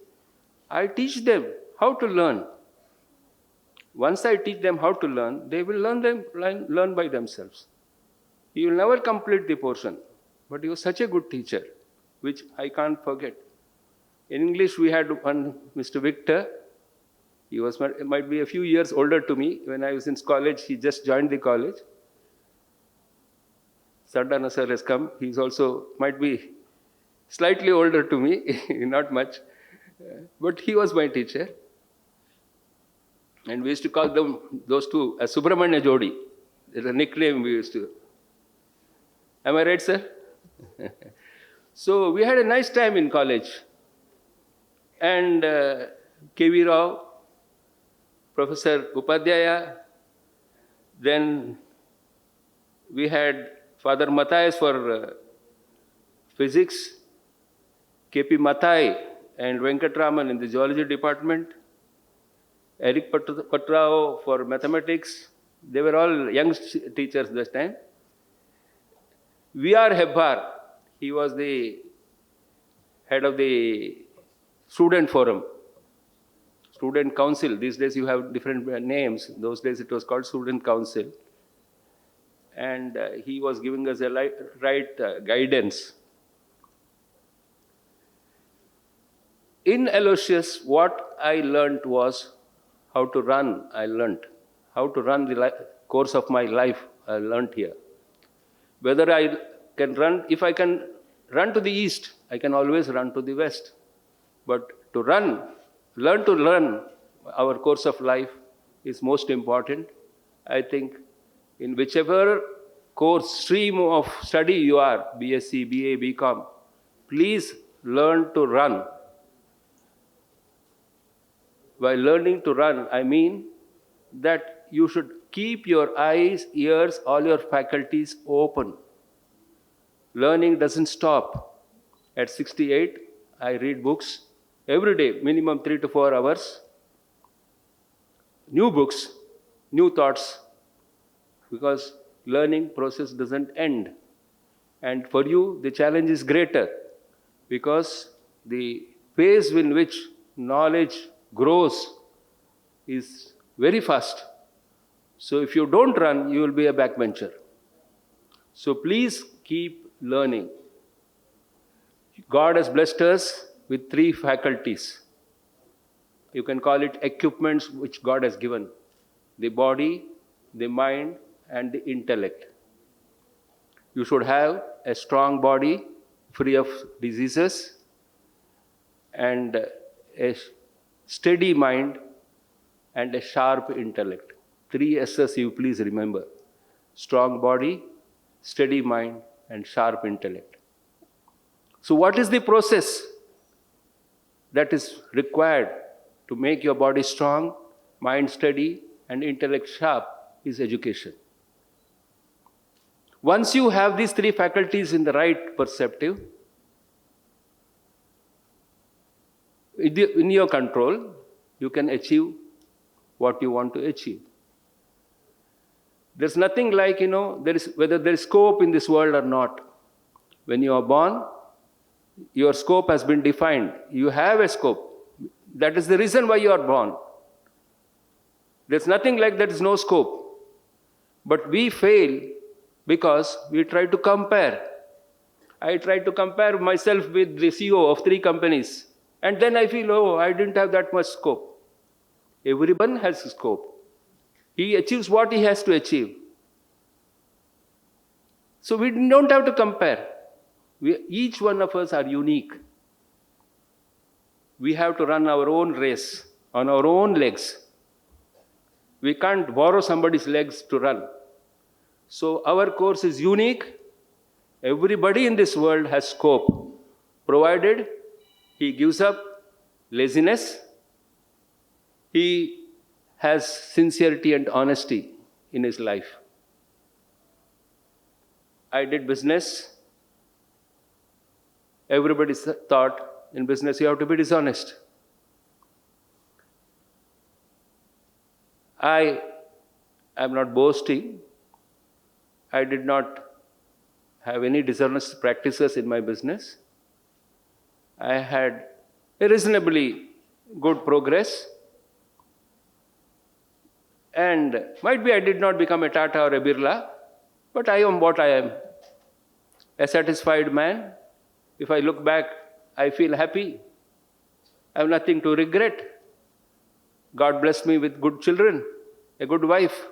S9: I teach them how to learn. Once I teach them how to learn, they will learn by themselves. He will never complete the portion. But he was such a good teacher, which I can't forget. In English, we had one Mr. Victor. He might be a few years older to me. When I was in college, he just joined the college. Sardana sir has come. He's also, might be slightly older to me, not much. But he was my teacher. And we used to call those two, a Subramanya Jodi. There's a nickname we used to. Am I right, sir? So we had a nice time in college. And K.V. Rao, Professor Upadhyaya, then we had Father Matthias for physics, K.P. Mathai and Venkatraman in the geology department, Eric Patrao for mathematics. They were all young teachers this time. V.R. Hebbar, he was the head of the student forum, student council. These days you have different names. Those days it was called student council. And he was giving us a right guidance. In Aloysius, what I learned was how to run, How to run the course of my life, I learned here. Whether I can run, if I can run to the east, I can always run to the west. But to learn to run our course of life is most important. I think in whichever course, stream of study you are, BSc, BA, BCom, please learn to run. By learning to run, I mean that you should keep your eyes, ears, all your faculties open. Learning doesn't stop. At 68, I read books every day, minimum 3 to 4 hours. New books, new thoughts, because learning process doesn't end. And for you, the challenge is greater because the pace in which knowledge grows is very fast. So if you don't run, you will be a backbencher. So please keep learning. God has blessed us with 3 faculties. You can call it equipments which God has given: the body, the mind, and the intellect. You should have a strong body free of diseases and a steady mind and a sharp intellect. 3 S's you please remember: strong body, steady mind, and sharp intellect. So what is the process that is required to make your body strong, mind steady, and intellect sharp? Is education. Once you have these 3 faculties in the right perspective, in your control, you can achieve what you want to achieve. There's nothing like, whether there is scope in this world or not. When you are born, your scope has been defined. You have a scope. That is the reason why you are born. There's nothing like there is no scope. But we fail because we try to compare. I try to compare myself with the CEO of 3 companies. And then I feel, oh, I didn't have that much scope. Everyone has scope. He achieves what he has to achieve. So we don't have to compare. Each one of us are unique. We have to run our own race on our own legs. We can't borrow somebody's legs to run. So our course is unique. Everybody in this world has scope, provided he gives up laziness, he has sincerity and honesty in his life. I did business. Everybody thought in business you have to be dishonest. I am not boasting. I did not have any dishonest practices in my business. I had a reasonably good progress. And might be I did not become a Tata or a Birla, but I am what I am. A satisfied man. If I look back, I feel happy. I have nothing to regret. God blessed me with good children, a good wife.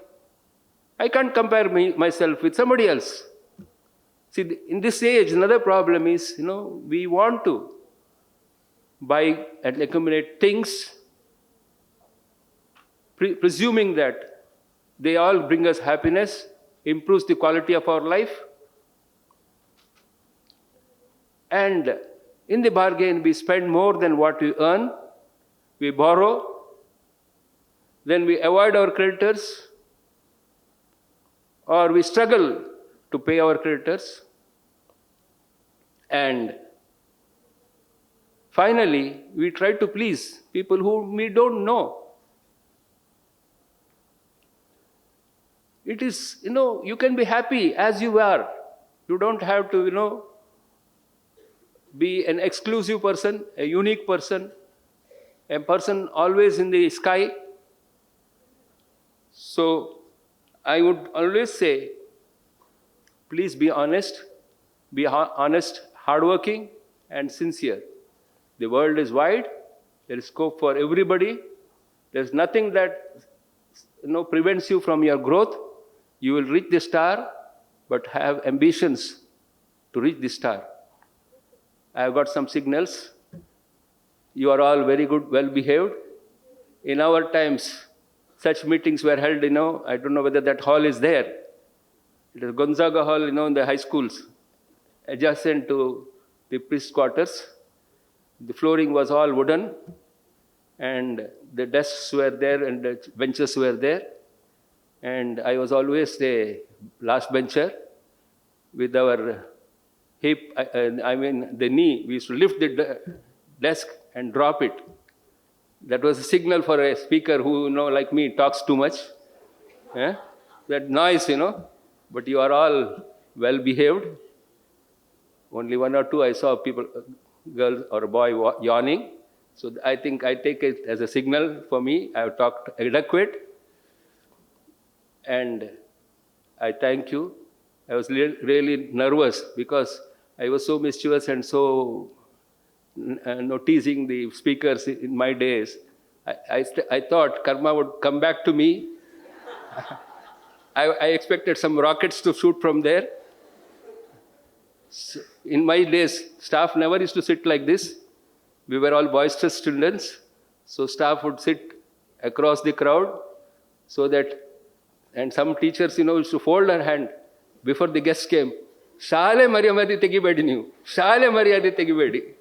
S9: I can't compare myself with somebody else. See, in this age, another problem is, we want to buy and accumulate things, presuming that they all bring us happiness, improves the quality of our life. And in the bargain, we spend more than what we earn, we borrow, then we avoid our creditors, or we struggle to pay our creditors. And finally, we try to please people whom we don't know. It is, you can be happy as you are. You don't have to, be an exclusive person, a unique person, a person always in the sky. So I would always say, please be honest, hardworking, and sincere. The world is wide. There is scope for everybody. There's nothing that prevents you from your growth. You will reach the star, but have ambitions to reach the star. I have got some signals. You are all very good, well behaved. In our times, such meetings were held, I don't know whether that hall is there. It is Gonzaga Hall, in the high schools, adjacent to the priest quarters. The flooring was all wooden, and the desks were there and the benches were there. And I was always the last bencher with our hip, the knee. We used to lift the desk and drop it. That was a signal for a speaker who, like me, talks too much. That noise, but you are all well behaved. Only one or two I saw people, girl or a boy yawning. So I think I take it as a signal for me. I have talked adequate. And I thank you. I was really nervous because I was so mischievous and so teasing the speakers in my days. I thought karma would come back to me. I expected some rockets to shoot from there. So in my days, staff never used to sit like this. We were all boisterous students. So staff would sit across the crowd so that, and some teachers, used to fold her hand before the guests came. Shale Maryamadi Tegibedi knew. Shale Maryadi Tegibedi.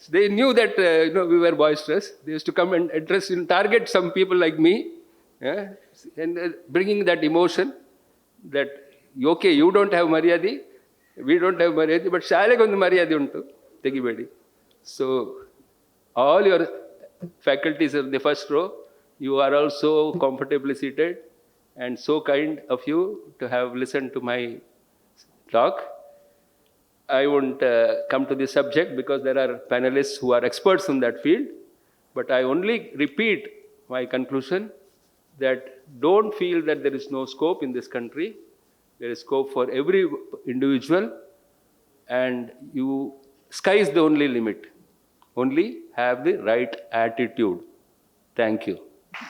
S9: They knew that, we were boisterous. They used to come and address, target some people like me. Yeah? And bringing that emotion that, okay, you don't have Maryadi, we don't have Maryadi, but Shale Gondu Maryadi untu Tegibedi. So, all your faculties in the first row, you are also comfortably seated and so kind of you to have listened to my talk. I won't come to this subject because there are panelists who are experts in that field, but I only repeat my conclusion that don't feel that there is no scope in this country. There is scope for every individual, and sky is the only limit. Only have the right attitude. Thank you.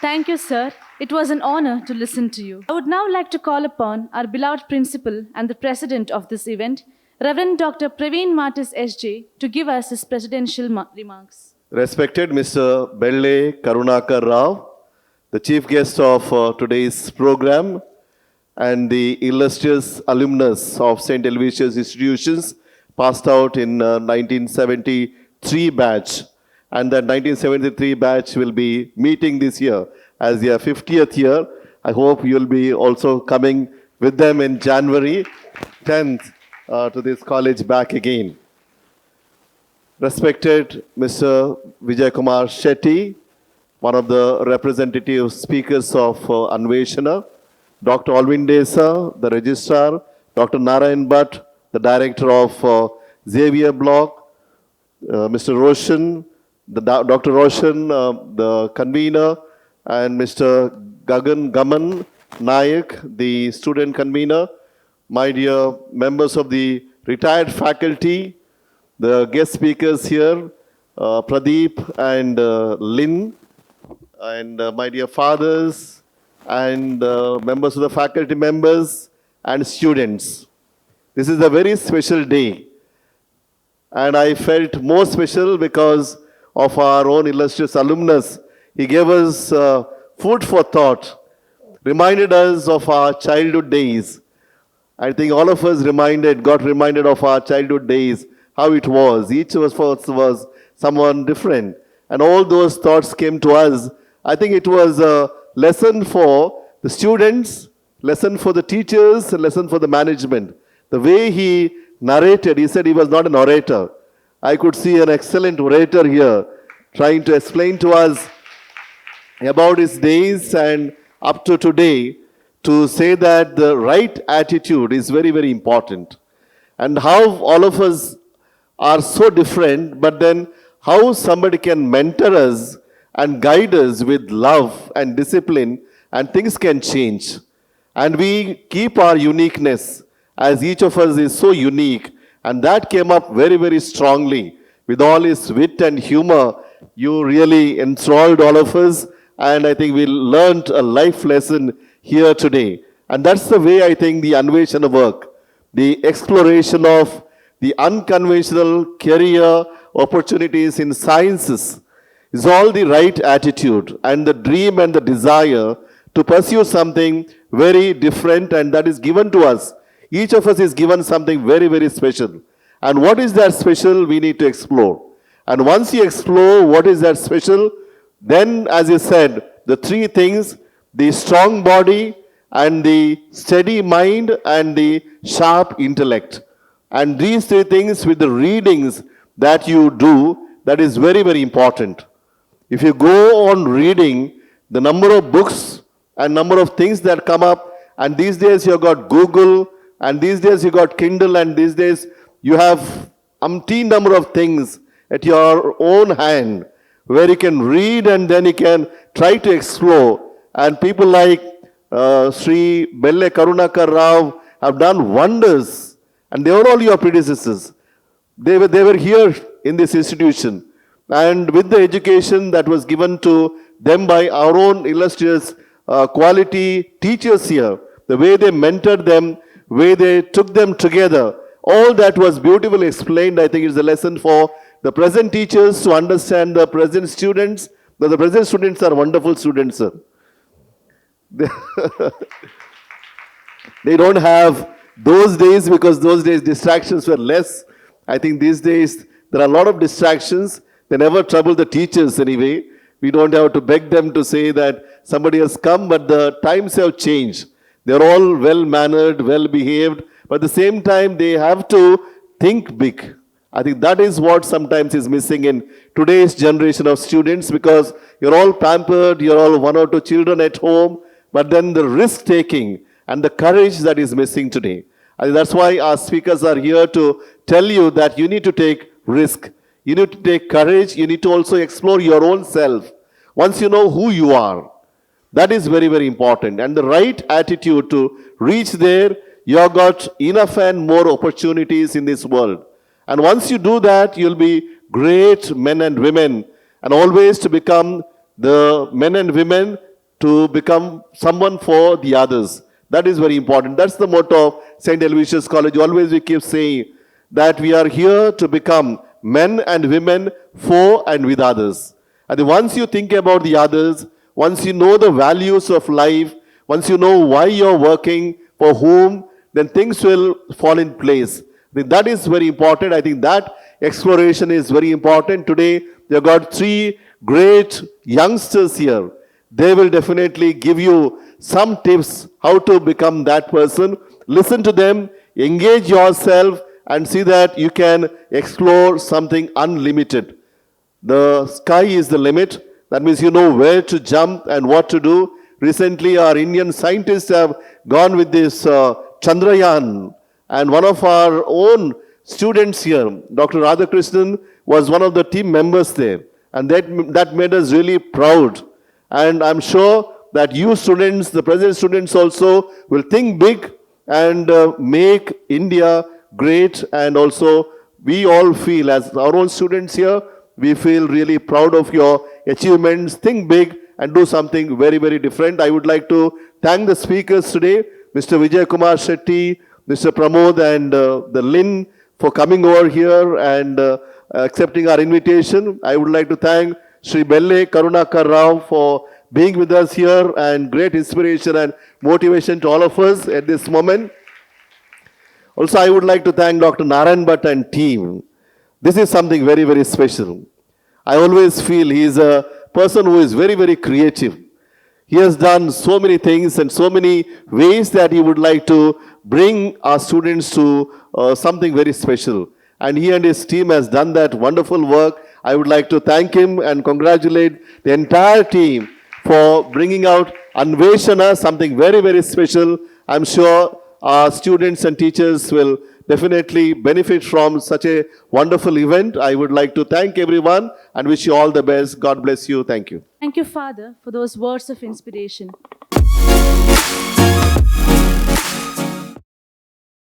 S1: Thank you, sir. It was an honor to listen to you. I would now like to call upon our beloved principal and the president of this event, Reverend Dr. Praveen Martis, SJ, to give us his presidential remarks.
S10: Respected Mr. Belle Karunakar Rao, the chief guest of today's program, and the illustrious alumnus of St. Aloysius institutions, passed out in 1973 batch. And that 1973 batch will be meeting this year as their 50th year. I hope you'll be also coming with them in January 10th to this college back again. Respected Mr. Vijayakrishna Shetty, one of the representative speakers of Anveshan, Dr. Alwyn D'Sa, the Registrar, Dr. Narayana Bhat, the Director of Xavier Block, Mr. Roshan, Dr. Roshan, the Convenor, and Mr. Gaman, Nayak, the Student Convenor, my dear members of the retired faculty, the guest speakers here, Pradeep and Lynn, and my dear fathers, and members of the faculty members and students. This is a very special day, and I felt more special because of our own illustrious alumnus. He gave us food for thought, reminded us of our childhood days. I think all of us got reminded of our childhood days, how it was. Each of us was someone different. And all those thoughts came to us. I think it was a lesson for the students, lesson for the teachers, a lesson for the management. The way he narrated, he said he was not an orator. I could see an excellent orator here trying to explain to us about his days and up to today, to say that the right attitude is very, very important. And how all of us are so different, but then how somebody can mentor us and guide us with love and discipline, and things can change. And we keep our uniqueness, as each of us is so unique. And that came up very, very strongly. With all his wit and humor, you really enthralled all of us. And I think we learned a life lesson here today. And that's the way I think the Anveshan work, the exploration of the unconventional career opportunities in sciences, is all the right attitude and the dream and the desire to pursue something very different, and that is given to us. Each of us is given something very, very special. And what is that special, we need to explore. And once you explore what is that special, then, as you said, the three things, the strong body and the steady mind and the sharp intellect. And these three things with the readings that you do, that is very, very important. If you go on reading, the number of books and number of things that come up, and these days you have got Google, and these days you got Kindle, and these days you have umpteen number of things at your own hand where you can read and then you can try to explore. And people like Sri Belle Karunakar Rao have done wonders, and they were all your predecessors. They were here in this institution, and with the education that was given to them by our own illustrious quality teachers here, the way they mentored them, way they took them together, all that was beautifully explained. I think it's a lesson for the present teachers to understand the present students. The present students are wonderful students, sir. They don't have those days, because those days distractions were less. I think these days there are a lot of distractions. They never trouble the teachers anyway. We don't have to beg them to say that somebody has come, but the times have changed. They're all well-mannered, well-behaved, but at the same time they have to think big. I think that is what sometimes is missing in today's generation of students, because you're all pampered, you're all one or two children at home, but then the risk-taking and the courage that is missing today. I think that's why our speakers are here to tell you that you need to take risk. You need to take courage. You need to also explore your own self. Once you know who you are, that is very, very important. And the right attitude to reach there, you have got enough and more opportunities in this world. And once you do that, you'll be great men and women, and always to become the men and women to become someone for the others. That is very important. That's the motto of St. Aloysius College. Always we keep saying that we are here to become men and women for and with others. And once you think about the others, once you know the values of life, once you know why you're working, for whom, then things will fall in place. That is very important. I think that exploration is very important. Today, you've got three great youngsters here. They will definitely give you some tips how to become that person. Listen to them, engage yourself, and see that you can explore something unlimited. The sky is the limit. That means you know where to jump and what to do. Recently, our Indian scientists have gone with this Chandrayaan, and one of our own students here, Dr. Radhakrishnan, was one of the team members there, and that made us really proud. And I'm sure that you students, the present students also, will think big and make India great. And also, we all feel, as our own students here, we feel really proud of your achievements. Think big and do something very, very different. I would like to thank the speakers today, Mr. Vijayakrishna Shetty, Mr. Pramod, and the Lynn for coming over here and accepting our invitation. I would like to thank Sri Belle Karunakar Rao for being with us here, and great inspiration and motivation to all of us at this moment. Also, I would like to thank Dr. Narayana Bhat and team. This is something very, very special. I always feel he is a person who is very, very creative. He has done so many things and so many ways that he would like to bring our students to something very special. And he and his team has done that wonderful work. I would like to thank him and congratulate the entire team for bringing out Anveshan, something very, very special. I'm sure our students and teachers will definitely benefit from such a wonderful event. I would like to thank everyone and wish you all the best. God bless you. Thank you.
S1: Thank you, Father, for those words of inspiration.